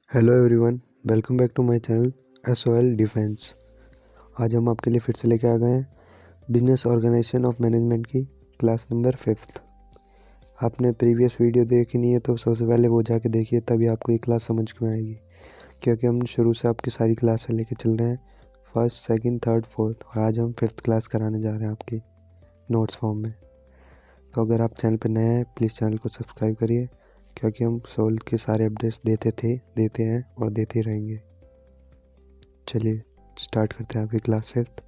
Hello everyone, welcome back to my channel SOL defence. आज हम आपके लिए फिर से लेके आ गए हैं बिजनेस ऑर्गेनाइजेशन ऑफ मैनेजमेंट की क्लास नंबर 5th। आपने प्रीवियस वीडियो देखी नहीं है तो सबसे पहले वो जाके देखिए, तभी आपको ये क्लास समझ में आएगी। क्योंकि हम शुरू से आपकी सारी क्लासें लेके चल रहे हैं, फर्स्ट, सेकंड, थर्ड, फोर्थ, और आज हम 5th क्लास कराने जा रहे हैं आपकी नोट्स फॉर्म में। तो अगर आप चैनल पर नए हैं प्लीज़ चैनल को सब्सक्राइब करिए, क्योंकि हम सोल के सारे अपडेट्स देते हैं और देते रहेंगे। चलिए स्टार्ट करते हैं आपकी क्लास 5th।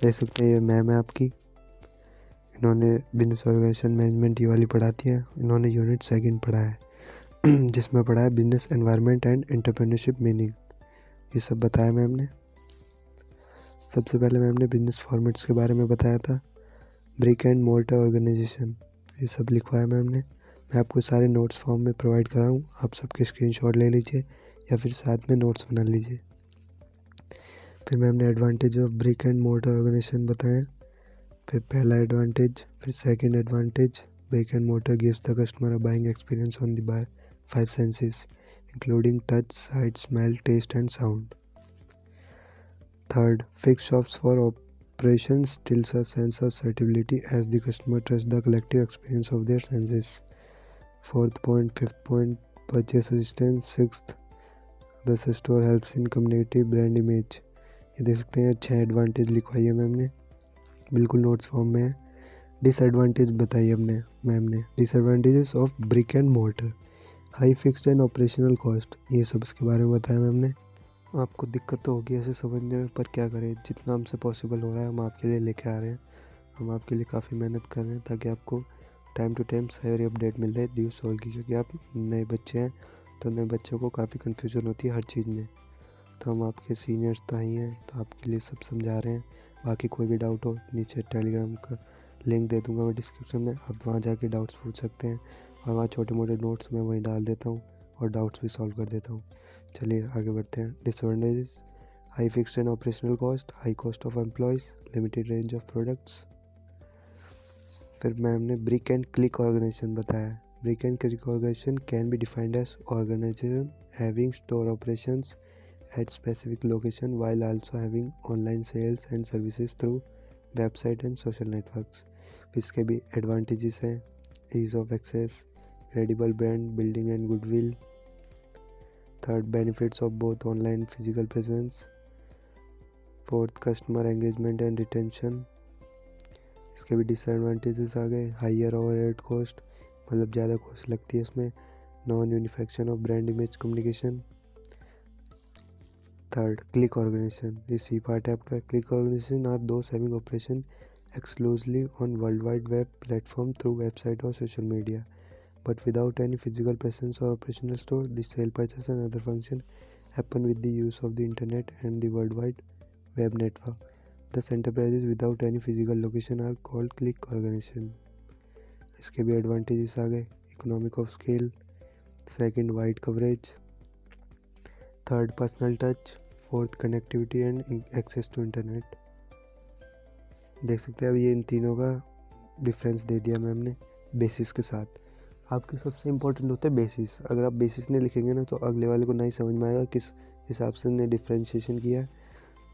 देख सकते हैं ये मैम है आपकी, इन्होंने बिजनेस ऑर्गेनाइजेशन मैनेजमेंट ये वाली पढ़ाती है। इन्होंने यूनिट 2 पढ़ा है जिसमें पढ़ा है business environment and entrepreneurship meaning. ये सब बताया मैम ने। सबसे पहले मैम ने बिजनेस फॉर्मेट्स के बारे में बताया था, ब्रिक एंड मोर्टर ऑर्गेनाइजेशन, ये सब लिखवाया मैम ने। मैं आपको सारे नोट्स फॉर्म में प्रोवाइड कर रहा हूँ, आप सबके स्क्रीनशॉट ले लीजिए या फिर साथ में नोट्स बना लीजिए। फिर मैम ने advantage of brick and mortar organisation बताया। फिर पहला एडवांटेज, फिर second advantage, brick and mortar gives the customer a buying experience on the 5 senses including touch, sight, smell, taste and sound. Third, fixed shops for operations stills a sense of suitability as the customer trusts the collective experience of their senses. Fourth point, fifth point, purchase assistance. Sixth, the store helps in community brand image. ये देख सकते हैं 6 advantage लिखवाई है ma'am ने, बिल्कुल notes form में है। डिसएडवांटेज बताइए हमने मैम ने, disadvantages of brick and mortar, high fixed and operational cost, ये सब इसके बारे में बताया मैम ने। आपको दिक्कत तो होगी ऐसे समझने में, पर क्या करें, जितना हमसे पॉसिबल हो रहा है हम आपके लिए लेके आ रहे हैं। हम आपके लिए काफ़ी मेहनत कर रहे हैं ताकि आपको टाइम टू टाइम सारी अपडेट मिल जाए ड्यू सोल की, क्योंकि आप नए बच्चे हैं तो नए बच्चों को काफ़ी कन्फ्यूजन होती है हर चीज़ में। तो हम आपके सीनियर्स तो ही हैं, तो आपके लिए सब समझा रहे हैं। बाकी कोई भी डाउट हो नीचे टेलीग्राम का लिंक दे दूंगा मैं डिस्क्रिप्शन में, आप वहाँ जाके डाउट्स पूछ सकते हैं, और वहाँ छोटे मोटे नोट्स मैं वहीं डाल देता हूँ और डाउट्स भी सॉल्व कर देता हूँ। चलिए आगे बढ़ते हैं। Disadvantages, high fixed and operational cost, high cost of employees, limited range of products. फिर मैम ने ब्रिक एंड क्लिक ऑर्गेनाइजेशन बताया। Brick and click organisation can be defined as organisation having store operations at specific location while also having online sales and services through website and social networks. इसके भी advantages हैं, ease of access, credible brand building and goodwill. Third, benefits of both online and physical presence. Fourth, customer engagement and retention. इसके भी disadvantages आ गए, higher overhead cost, मतलब ज़्यादा cost लगती है इसमें, non unification of brand image communication. Third, click organisation, ये C part है आपका। Click organisation are those having operation exclusively on world wide web platform through website और social media, but without any physical presence or operational store. The sale, purchase and other function happen with the use of the internet and the worldwide web network. Thus enterprises without any physical location are called click organization. इसके भी advantages आ गए, economic of scale, second wide coverage, third personal touch, fourth connectivity and access to internet. देख सकते हैं अब ये इन तीनों का डिफरेंस दे दिया मैम ने बेसिस के साथ। आपके सबसे इम्पोर्टेंट होते हैं बेसिस, अगर आप बेसिस नहीं लिखेंगे ना तो अगले वाले को नहीं समझ में आएगा किस हिसाब से ने डिफ्रेंशिएशन किया है,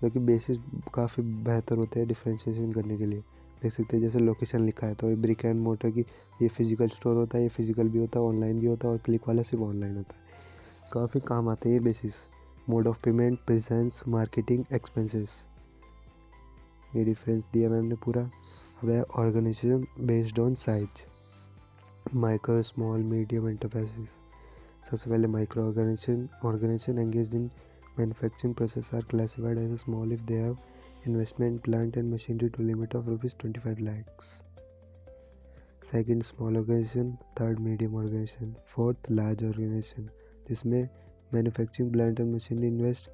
क्योंकि बेसिस काफ़ी बेहतर होते हैं डिफ्रेंशिएशन करने के लिए। देख सकते हैं जैसे लोकेशन लिखा है तो ये ब्रिक एंड मोर्टर की ये फिजिकल स्टोर होता है, ये फिजिकल भी होता है, ऑनलाइन भी होता है, और क्लिक वाला सिर्फ ऑनलाइन होता है। काफ़ी काम आते हैं ये basis. Mode of payment, presence, marketing, expenses, ये डिफरेंस दिया मैम ने पूरा। अब है organisation based on size, micro, small, medium enterprises. सबसे पहले micro organisation engage in manufacturing process are classified as small if they have investment plant and machinery to limit of ₹25 lakhs. Second, small organisation. Third, medium organisation. Fourth, large organisation, जिसमें manufacturing plant and machinery invest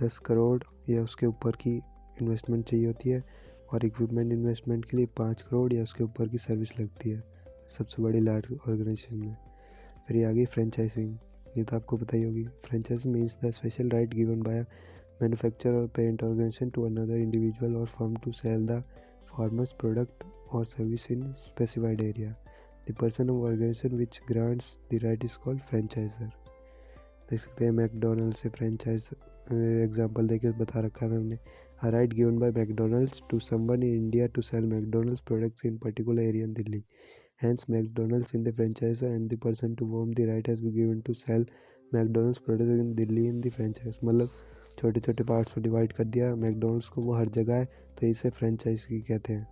10 crore या उसके ऊपर की investment चाहिए होती है, और equipment investment के लिए 5 करोड़ या उसके ऊपर की सर्विस लगती है सबसे बड़ी लार्ज ऑर्गेनाइजेशन में। फिर ये आ गई फ्रेंचाइजिंग, ये तो आपको पता ही होगी। Franchising means the special right given by manufacturer और parent organisation to another individual और firm to sell the former's product or service in specified area. The person of organization which grants the right is called franchisor. देख सकते हैं McDonald से franchise example देके बता रखा है हमने। A right given by McDonald's to someone in India to sell McDonald's products in particular area in Delhi. Hence, McDonald's in the franchisor and the person to whom the right has been given to sell McDonald's products in Delhi in the franchise. मतलब छोटे छोटे parts में divide कर दिया McDonald's को, वो हर जगह है तो इसे फ्रेंचाइज की कहते हैं,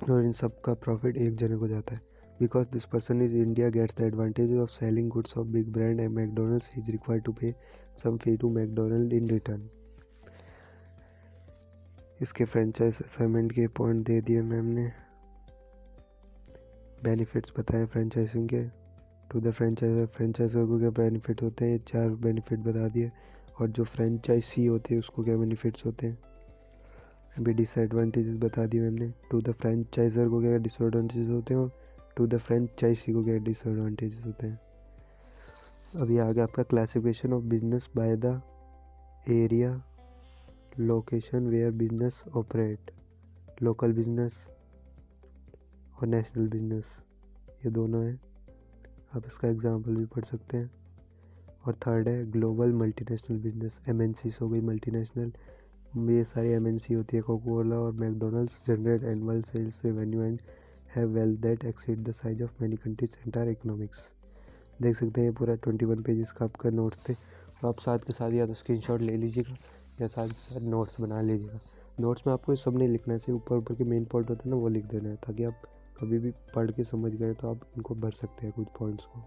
और इन सब का प्रॉफिट एक जने को जाता है। Because this person is India gets the advantage of selling goods of big brand and McDonald's, he is required to pay some fee to McDonald's in return. इसके फ्रेंचाइज असाइनमेंट के पॉइंट दे दिए ma'am ने। Benefits बताए franchising के। To the franchisor को क्या benefit होते हैं, 4 बेनिफिट बता दिए, और जो फ्रेंचाइजी होते हैं उसको क्या बेनिफिट्स होते हैं। अभी डिसएडवांटेजेस बता दिए मैम ने। टू द फ्रेंचाइजर को क्या डिसएडवांटेजेस होते हैं और टू द फ्रेंचाइजी को क्या डिसएडवांटेजेस होते हैं। अभी आगे आपका classification of business by the area location where business operate, local business और नेशनल बिजनेस, ये दोनों हैं। आप इसका एग्जांपल भी पढ़ सकते हैं। और थर्ड है ग्लोबल मल्टीनेशनल बिजनेस, एमएनसीज हो गई मल्टीनेशनल, ये सारी एमएनसी होती है। कोका कोला और McDonald's generate annual sales revenue and have wealth that exceed the size of many countries entire economics. देख सकते हैं ये पूरा 21 पेजेस का आपका नोट्स थे, तो आप साथ के साथ या तो स्क्रीनशॉट ले लीजिएगा या साथ के साथ नोट्स बना लीजिएगा। नोट्स में आपको सब नहीं लिखना है, सिर्फ ऊपर ऊपर के मेन पॉइंट होते हैं ना वो लिख देना है, ताकि आप कभी भी पढ़ के समझ गए तो आप इनको भर सकते हैं कुछ पॉइंट्स को।